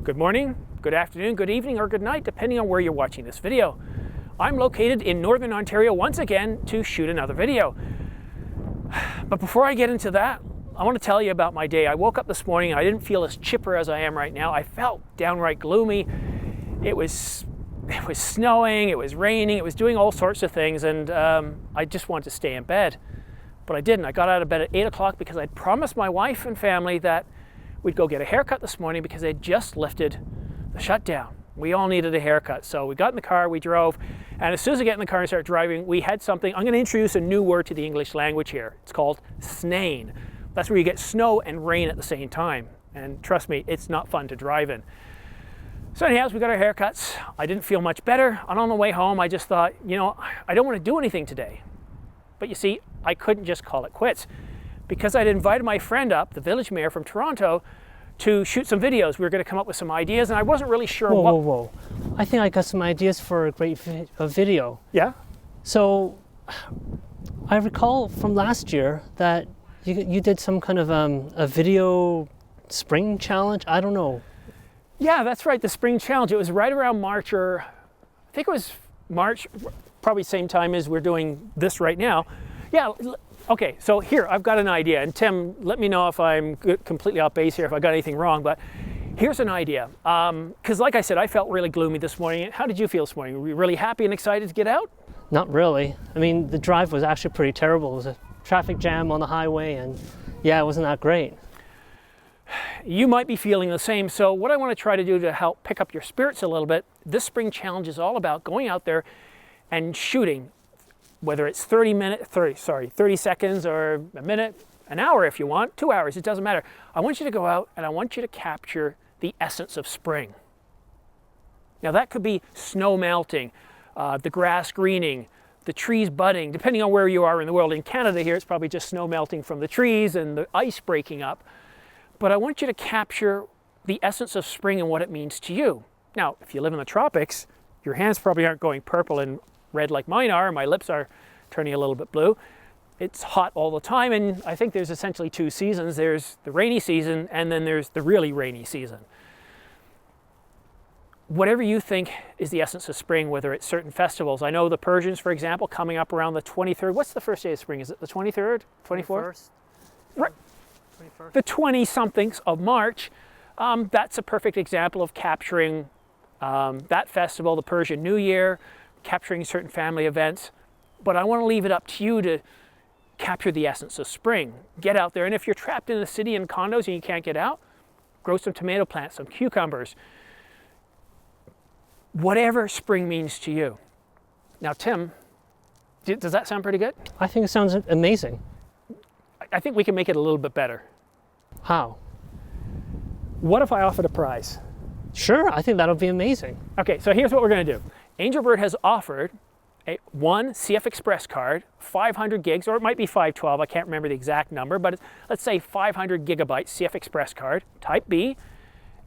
Good morning, good afternoon, good evening, or good night, depending on where you're watching this video. I'm located in Northern Ontario once again to shoot another video. But before I get into that, I want to tell you about my day. I woke up this morning and I didn't feel as chipper as I am right now. I felt downright gloomy. It was snowing, it was raining, it was doing all sorts of things, and I just wanted to stay in bed. But I didn't. I got out of bed at 8 o'clock because I'd promised my wife and family that we'd go get a haircut this morning because they'd just lifted the shutdown. We all needed a haircut. So we got in the car, we drove, and as soon as I get in the car and start driving, we had something. I'm going to introduce a new word to the English language here. It's called snain. That's where you get snow and rain at the same time. And trust me, it's not fun to drive in. So anyhow, we got our haircuts. I didn't feel much better. And on the way home, I just thought, you know, I don't want to do anything today. But you see, I couldn't just call it quits, because I'd invited my friend up, the village mayor from Toronto, to shoot some videos. We were going to come up with some ideas, and I wasn't really sure Whoa. I think I got some ideas for a great video. Yeah? So, I recall from last year that you did some kind of a video spring challenge. I don't know. Yeah, that's right, the spring challenge. It was right around March, or I think it was March, probably same time as we're doing this right now. Yeah, okay, so here, I've got an idea, and Tim, let me know if I'm completely off base here, if I got anything wrong, but here's an idea. Because like I said, I felt really gloomy this morning. How did you feel this morning? Were you really happy and excited to get out? Not really. I mean, the drive was actually pretty terrible. It was a traffic jam on the highway, and yeah, it wasn't that great. You might be feeling the same, so what I want to try to do to help pick up your spirits a little bit, this spring challenge is all about going out there and shooting, whether it's 30 seconds or a minute, an hour if you want, 2 hours, it doesn't matter. I want you to go out and I want you to capture the essence of spring. Now that could be snow melting, the grass greening, the trees budding, depending on where you are in the world. In Canada here, it's probably just snow melting from the trees and the ice breaking up. But I want you to capture the essence of spring and what it means to you. Now, if you live in the tropics, your hands probably aren't going purple and red like mine are, and my lips are turning a little bit blue. It's hot all the time, and I think there's essentially two seasons. There's the rainy season, and then there's the really rainy season. Whatever you think is the essence of spring, whether it's certain festivals. I know the Persians, for example, coming up around the 23rd. What's the first day of spring? Is it the 23rd, 24th? Right. 21st. The 20-somethings of March. That's a perfect example of capturing that festival, the Persian New Year, capturing certain family events. But I want to leave it up to you to capture the essence of spring. Get out there, and if you're trapped in a city in condos and you can't get out, grow some tomato plants, some cucumbers, whatever spring means to you. Now, Tim, does that sound pretty good? I think it sounds amazing. I think we can make it a little bit better. How? What if I offered a prize? Sure, I think that'll be amazing. Okay, so here's what we're going to do. Angelbird has offered one CFexpress card, 500 gigs, or it might be 512, I can't remember the exact number, but let's say 500 gigabyte CFexpress card, type B,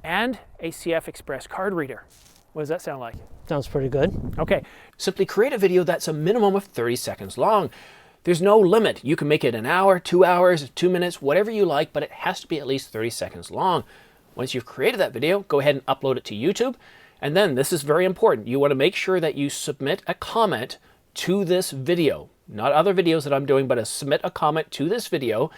and a CFexpress card reader. What does that sound like? Sounds pretty good. Okay, simply create a video that's a minimum of 30 seconds long. There's no limit. You can make it an hour, 2 hours, 2 minutes, whatever you like, but it has to be at least 30 seconds long. Once you've created that video, go ahead and upload it to YouTube. And then, this is very important, you want to make sure that you submit a comment to this video. Not other videos that I'm doing, but submit a comment to this video.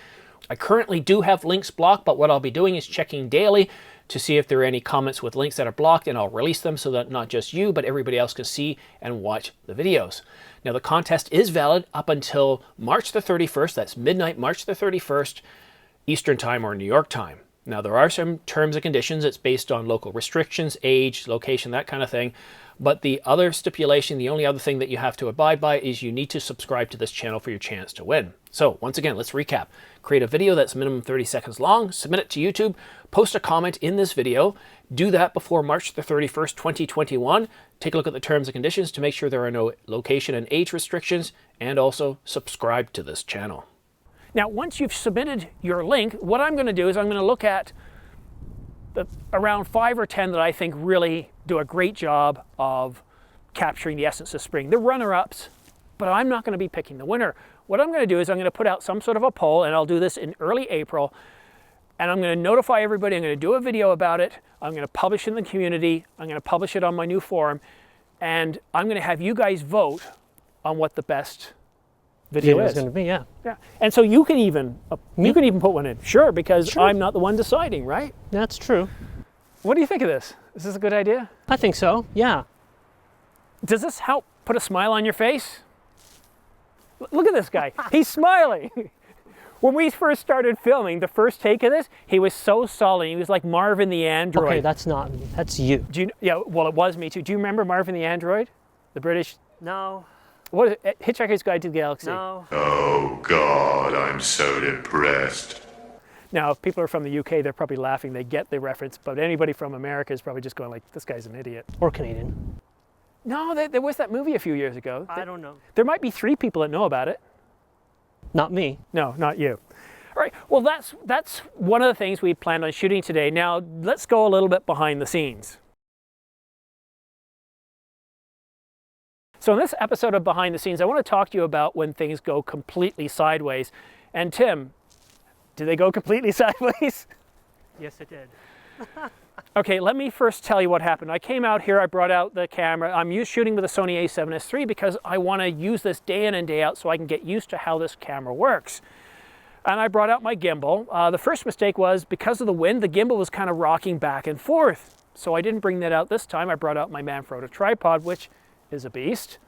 I currently do have links blocked, but what I'll be doing is checking daily to see if there are any comments with links that are blocked, and I'll release them so that not just you, but everybody else can see and watch the videos. Now, the contest is valid up until March the 31st. That's midnight, March the 31st, Eastern Time or New York time. Now, there are some terms and conditions. It's based on local restrictions, age, location, that kind of thing. But the other stipulation, the only other thing that you have to abide by is you need to subscribe to this channel for your chance to win. So once again, let's recap. Create a video that's minimum 30 seconds long, submit it to YouTube, post a comment in this video. Do that before March the 31st, 2021. Take a look at the terms and conditions to make sure there are no location and age restrictions, and also subscribe to this channel. Now, once you've submitted your link, what I'm going to do is I'm going to look at around 5 or 10 that I think really do a great job of capturing the essence of spring. The runner-ups, but I'm not going to be picking the winner. What I'm going to do is I'm going to put out some sort of a poll, and I'll do this in early April, and I'm going to notify everybody. I'm going to do a video about it. I'm going to publish it in the community. I'm going to publish it on my new forum, and I'm going to have you guys vote on what the best video is going to be. Yeah. Yeah. And so you can even put one in. Sure, because I'm not the one deciding, right? That's true. What do you think of this? Is this a good idea? I think so. Yeah. Does this help put a smile on your face? Look at this guy. He's smiling. When we first started filming, the first take of this, he was so solid. He was like Marvin the Android. Okay, that's not me. That's you. Yeah, well, it was me too. Do you remember Marvin the Android? The British? No. What is it? Hitchhiker's Guide to the Galaxy. No. Oh God, I'm so depressed. Now, if people are from the UK, they're probably laughing. They get the reference. But anybody from America is probably just going like, this guy's an idiot. Or Canadian. No, there was that movie a few years ago. I don't know. There might be 3 people that know about it. Not me. No, not you. All right, well, that's one of the things we planned on shooting today. Now, let's go a little bit behind the scenes. So in this episode of Behind the Scenes, I want to talk to you about when things go completely sideways. And Tim, did they go completely sideways? Yes, it did. Okay, let me first tell you what happened. I came out here, I brought out the camera. I'm shooting with a Sony a7S III because I want to use this day in and day out so I can get used to how this camera works. And I brought out my gimbal. The first mistake was because of the wind, the gimbal was kind of rocking back and forth. So I didn't bring that out this time. I brought out my Manfrotto tripod, which is a beast.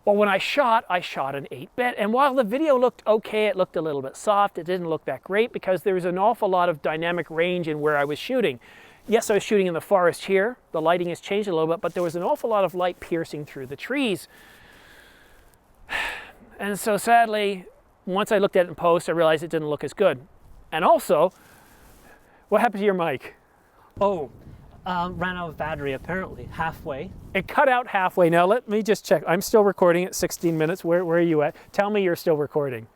Well, when I shot an 8-bit, and while the video looked okay, it looked a little bit soft. It didn't look that great because there was an awful lot of dynamic range in where I was shooting. Yes, I was shooting in the forest here. The lighting has changed a little bit, but there was an awful lot of light piercing through the trees. And so sadly, once I looked at it in post, I realized it didn't look as good. And also, what happened to your mic? Oh, ran out of battery apparently, halfway. It cut out halfway. Now let me just check. I'm still recording at 16 minutes. Where are you at? Tell me you're still recording.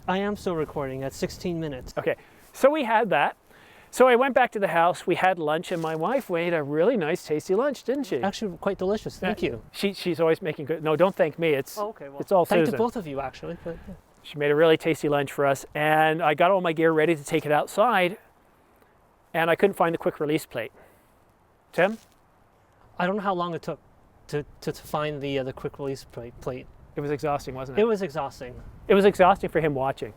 I am still recording at 16 minutes. Okay, so we had that. So I went back to the house, we had lunch, and my wife made a really nice, tasty lunch, didn't she? Actually, quite delicious. Thank you. She's always making good. No, don't thank me. It's okay. Well, it's all thank Susan. to both of you, actually. But, yeah. She made a really tasty lunch for us, and I got all my gear ready to take it outside, and I couldn't find the quick release plate. Tim? I don't know how long it took to find the quick release plate. It was exhausting, wasn't it? It was exhausting. It was exhausting for him watching.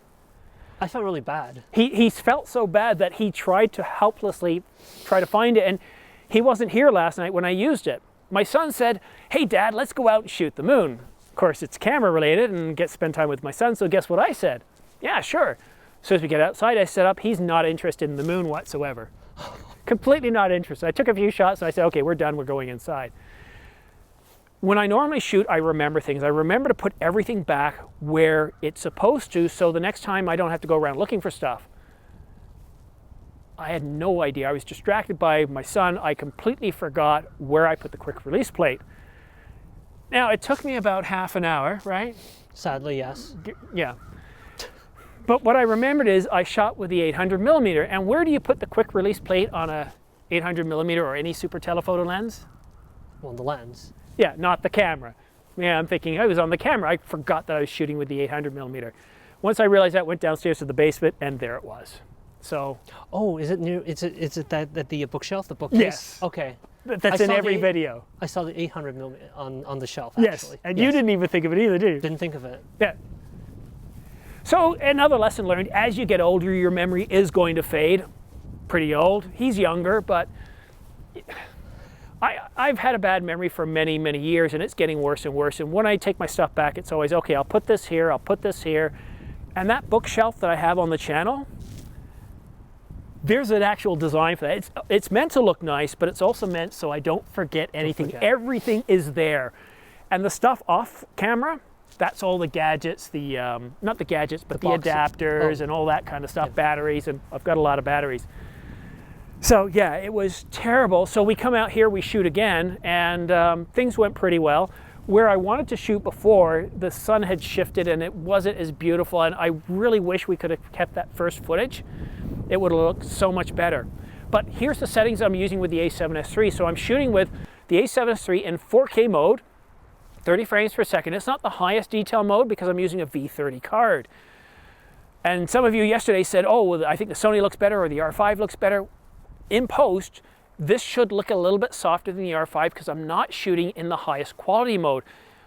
I felt really bad. He felt so bad that he tried to helplessly try to find it, and he wasn't here last night when I used it. My son said, "Hey Dad, let's go out and shoot the moon." Of course, it's camera related and spend time with my son, so guess what I said? Yeah, sure. As soon as we get outside, I set up, he's not interested in the moon whatsoever. Completely not interested. I took a few shots and I said, okay, we're done, we're going inside. When I normally shoot, I remember things. I remember to put everything back where it's supposed to, so the next time I don't have to go around looking for stuff. I had no idea. I was distracted by my son. I completely forgot where I put the quick release plate. Now, it took me about half an hour, right? Sadly, yes. Yeah. But what I remembered is I shot with the 800mm, and where do you put the quick release plate on a 800mm or any super telephoto lens? Well, the lens. Yeah, not the camera. Yeah, I'm thinking I was on the camera. I forgot that I was shooting with the 800mm. Once I realized that, I went downstairs to the basement, and there it was. So. Oh, is it near? Is it that the bookshelf, the bookcase? Yes. Okay. That's in every video. I saw the 800mm on the shelf. Yes, actually. and you didn't even think of it either, did you? Didn't think of it. Yeah. So another lesson learned: as you get older, your memory is going to fade. Pretty old. He's younger, but. I've had a bad memory for many, many years, and it's getting worse and worse. And when I take my stuff back, it's always, okay, I'll put this here, I'll put this here. And that bookshelf that I have on the channel, there's an actual design for that. It's meant to look nice, but it's also meant so I don't forget anything. Everything is there. And the stuff off camera, that's all the gadgets, not the gadgets, but the adapters and all that kind of stuff, batteries, and I've got a lot of batteries. So yeah, it was terrible. So we come out here, we shoot again, and things went pretty well. Where I wanted to shoot before, the sun had shifted and it wasn't as beautiful, and I really wish we could have kept that first footage. It would have looked so much better. But here's the settings I'm using with the a7S III. So I'm shooting with the a7S III in 4K mode, 30 frames per second. It's not the highest detail mode because I'm using a V30 card. And some of you yesterday said, oh, well, I think the Sony looks better or the R5 looks better. In post, this should look a little bit softer than the R5 because I'm not shooting in the highest quality mode.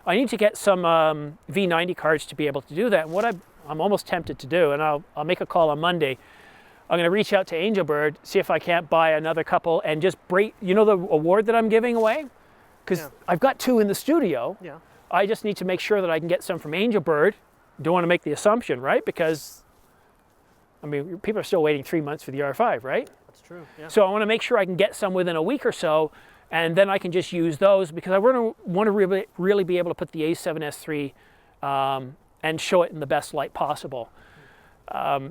I need to get some V90 cards to be able to do that. And what I'm almost tempted to do, and I'll make a call on Monday, I'm going to reach out to Angelbird, see if I can't buy another couple and just break, you know the award that I'm giving away? Because I've got 2 in the studio. Yeah. I just need to make sure that I can get some from Angelbird. Don't want to make the assumption, right? Because, I mean, people are still waiting 3 months for the R5, right? That's true, yeah. So I want to make sure I can get some within a week or so, and then I can just use those because I want to really be able to put the A7S III and show it in the best light possible.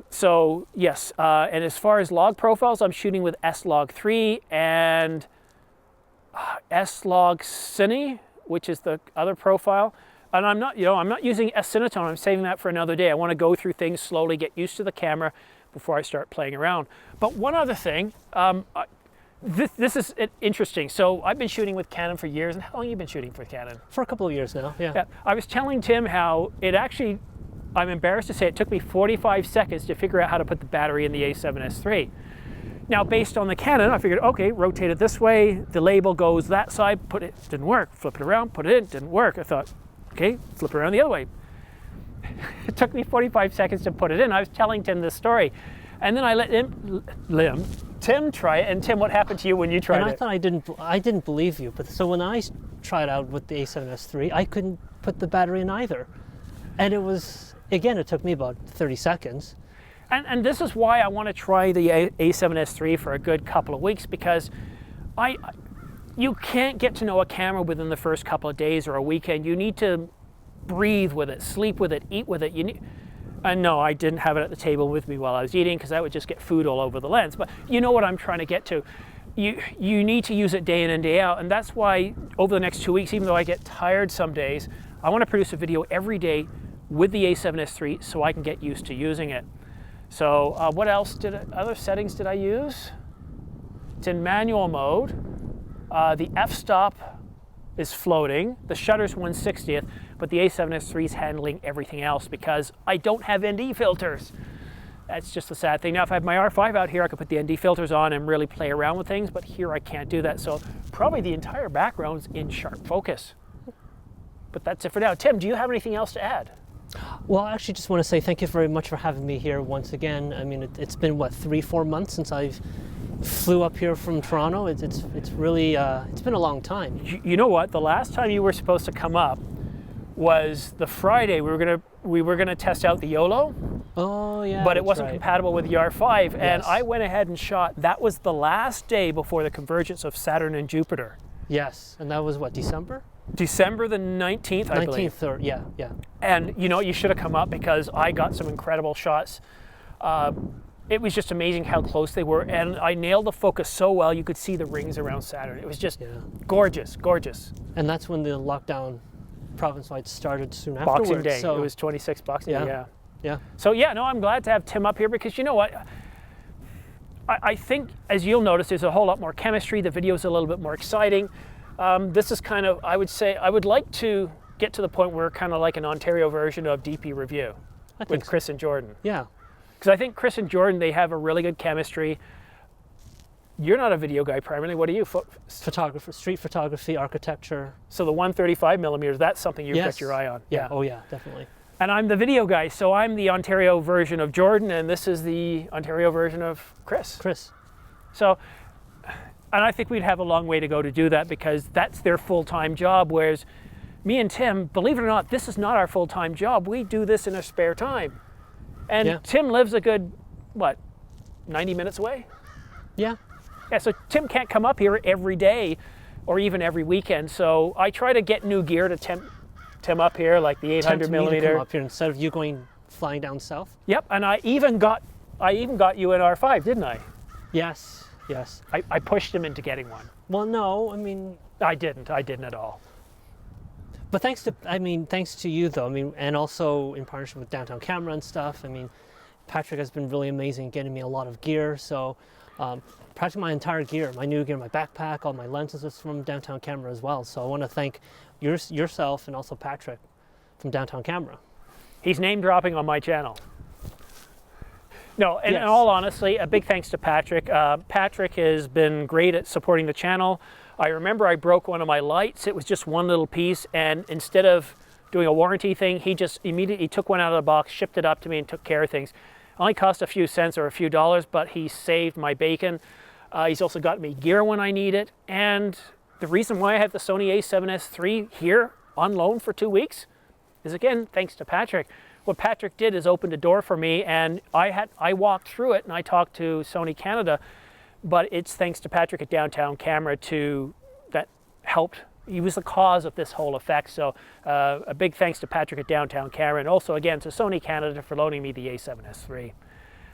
So yes, and as far as log profiles, I'm shooting with S-Log3 and S-Log Cine, which is the other profile. And I'm not using S-Cinetone. I'm saving that for another day. I want to go through things slowly, get used to the camera before I start playing around. But one other thing, this is interesting. So I've been shooting with Canon for years. And how long have you been shooting for Canon? For a couple of years now, yeah. I was telling Tim how it actually, I'm embarrassed to say, it took me 45 seconds to figure out how to put the battery in the A7S III. Now, based on the Canon, I figured, okay, rotate it this way, the label goes that side, put it, didn't work, flip it around, put it in, didn't work. I thought, okay, flip it around the other way. It took me 45 seconds to put it in. I was telling Tim this story. And then I let Tim try it. And Tim, what happened to you when you tried it? And I thought I didn't believe you. But so when I tried out with the A7S III, I couldn't put the battery in either. And it was, again, it took me about 30 seconds. And this is why I want to try the A7S III for a good couple of weeks, because you can't get to know a camera within the first couple of days or a weekend. You need to breathe with it, sleep with it, eat with it. And no, I didn't have it at the table with me while I was eating because that would just get food all over the lens. But you know what I'm trying to get to. You need to use it day in and day out. And that's why over the next 2 weeks, even though I get tired some days, I want to produce a video every day with the A7S III so I can get used to using it. So what else other settings did I use? It's in manual mode. The f-stop is floating. The shutter's 1/60th, but the A7S III is handling everything else because I don't have ND filters. That's just the sad thing. Now, if I have my R5 out here, I could put the ND filters on and really play around with things, but here I can't do that. So probably the entire background's in sharp focus. But that's it for now. Tim, do you have anything else to add? Well, I actually just want to say thank you very much for having me here once again. I mean, it's been, what, 3-4 months since I flew up here from Toronto. It's really, it's been a long time. You know what? The last time you were supposed to come up was the Friday. We were gonna test out the YOLO. Oh, yeah. But it wasn't right. compatible with the R5, and Yes. I went ahead and shot. That was the last day before the convergence of Saturn and Jupiter. Yes, and that was what, December? December the 19th, I believe. 19th, or yeah. And you know, you should have come up because I got some incredible shots. It was just amazing how close they were, and I nailed the focus so well you could see the rings around Saturn. It was just gorgeous, gorgeous. And that's when the lockdown province-wide started soon afterwards. Boxing Day, so it was 26 Boxing Day, yeah. So yeah, no, I'm glad to have Tim up here because you know what? I think, as you'll notice, there's a whole lot more chemistry. The video's a little bit more exciting. This is kind of, I would say, I would like to get to the point where we're kind of like an Ontario version of DP Review with Chris and Jordan. Yeah. Because I think Chris and Jordan, they have a really good chemistry. You're not a video guy primarily. What are you? Photographer, street photography, architecture. So the 135 millimeters, that's something you've got your eye on. Yeah. Oh yeah, definitely. And I'm the video guy, so I'm the Ontario version of Jordan, and this is the Ontario version of Chris. So, and I think we'd have a long way to go to do that because that's their full-time job, whereas me and Tim, believe it or not, this is not our full-time job. We do this in our spare time. And Tim lives a good, what, 90 minutes away? Yeah. Yeah, so Tim can't come up here every day or even every weekend, so I try to get new gear to tempt Tim up here, like the 800 millimeter. Me to come up here instead of you flying down south. Yep, and I even got you an R5, didn't I? Yes. I pushed him into getting one. Well, no, I mean, I didn't at all. But thanks to you though. I mean, and also in partnership with Downtown Camera and stuff. I mean, Patrick has been really amazing getting me a lot of gear. So, practically my entire gear, my new gear, my backpack, all my lenses is from Downtown Camera as well. So I want to thank yourself and also Patrick from Downtown Camera. He's name dropping on my channel. No, and Yes. in all honesty, a big thanks to Patrick. Patrick has been great at supporting the channel. I remember I broke one of my lights. It was just one little piece, and instead of doing a warranty thing, he just immediately took one out of the box, shipped it up to me, and took care of things. It only cost a few cents or a few dollars, but he saved my bacon. He's also got me gear when I need it, and the reason why I have the Sony a7S III here on loan for 2 weeks is, again, thanks to Patrick. What Patrick did is opened a door for me, and I walked through it and I talked to Sony Canada, but it's thanks to Patrick at Downtown Camera that helped. He was the cause of this whole effect. So a big thanks to Patrick at Downtown Camera, and also again to Sony Canada for loaning me the a7S III.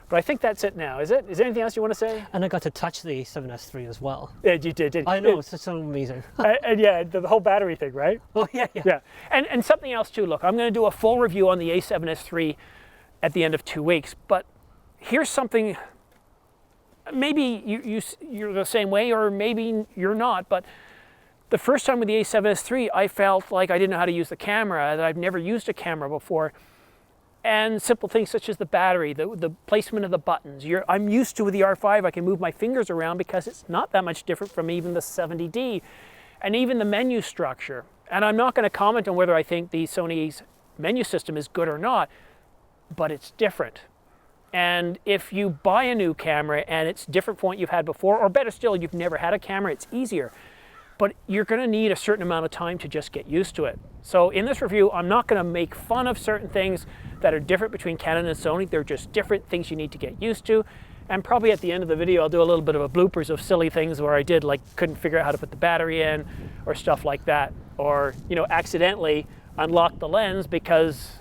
But I think that's it now. Is it? Is there anything else you want to say? And I got to touch the a7S III as well. Yeah, you did. I know, it's just so amazing. And yeah, the whole battery thing, right? Oh, yeah. Yeah, and something else too. Look, I'm going to do a full review on the a7S III at the end of 2 weeks. But here's something. Maybe you're the same way, or maybe you're not. But the first time with the a7S III, I felt like I didn't know how to use the camera. That I've never used a camera before. And simple things such as the battery, the placement of the buttons. I'm used to with the R5, I can move my fingers around because it's not that much different from even the 70D. And even the menu structure. And I'm not going to comment on whether I think the Sony's menu system is good or not, but it's different. And if you buy a new camera and it's different from what you've had before, or better still, you've never had a camera, it's easier. But you're going to need a certain amount of time to just get used to it. So in this review, I'm not going to make fun of certain things that are different between Canon and Sony. They're just different things you need to get used to. And probably at the end of the video, I'll do a little bit of a bloopers of silly things where I did, like, couldn't figure out how to put the battery in or stuff like that. Or, accidentally unlock the lens because,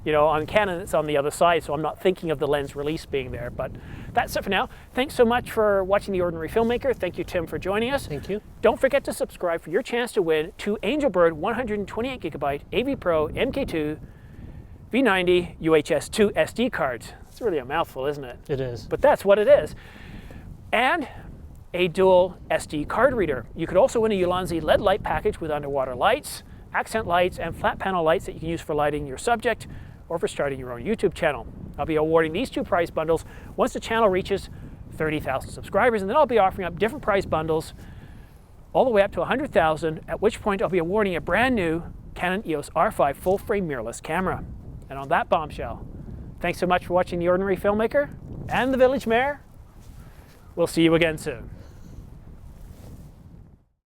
on Canon, it's on the other side, so I'm not thinking of the lens release being there. But that's it for now. Thanks so much for watching The Ordinary Filmmaker. Thank you, Tim, for joining us. Thank you. Don't forget to subscribe for your chance to win 2 Angelbird 128GB AV Pro MK2 V90 UHS-2 SD cards. It's really a mouthful, isn't it? It is. But that's what it is. And a dual SD card reader. You could also win a Ulanzi LED light package with underwater lights, accent lights, and flat panel lights that you can use for lighting your subject or for starting your own YouTube channel. I'll be awarding these 2 prize bundles once the channel reaches 30,000 subscribers, and then I'll be offering up different prize bundles all the way up to 100,000, at which point I'll be awarding a brand new Canon EOS R5 full-frame mirrorless camera. And on that bombshell, thanks so much for watching The Ordinary Filmmaker and The Village Mayor. We'll see you again soon.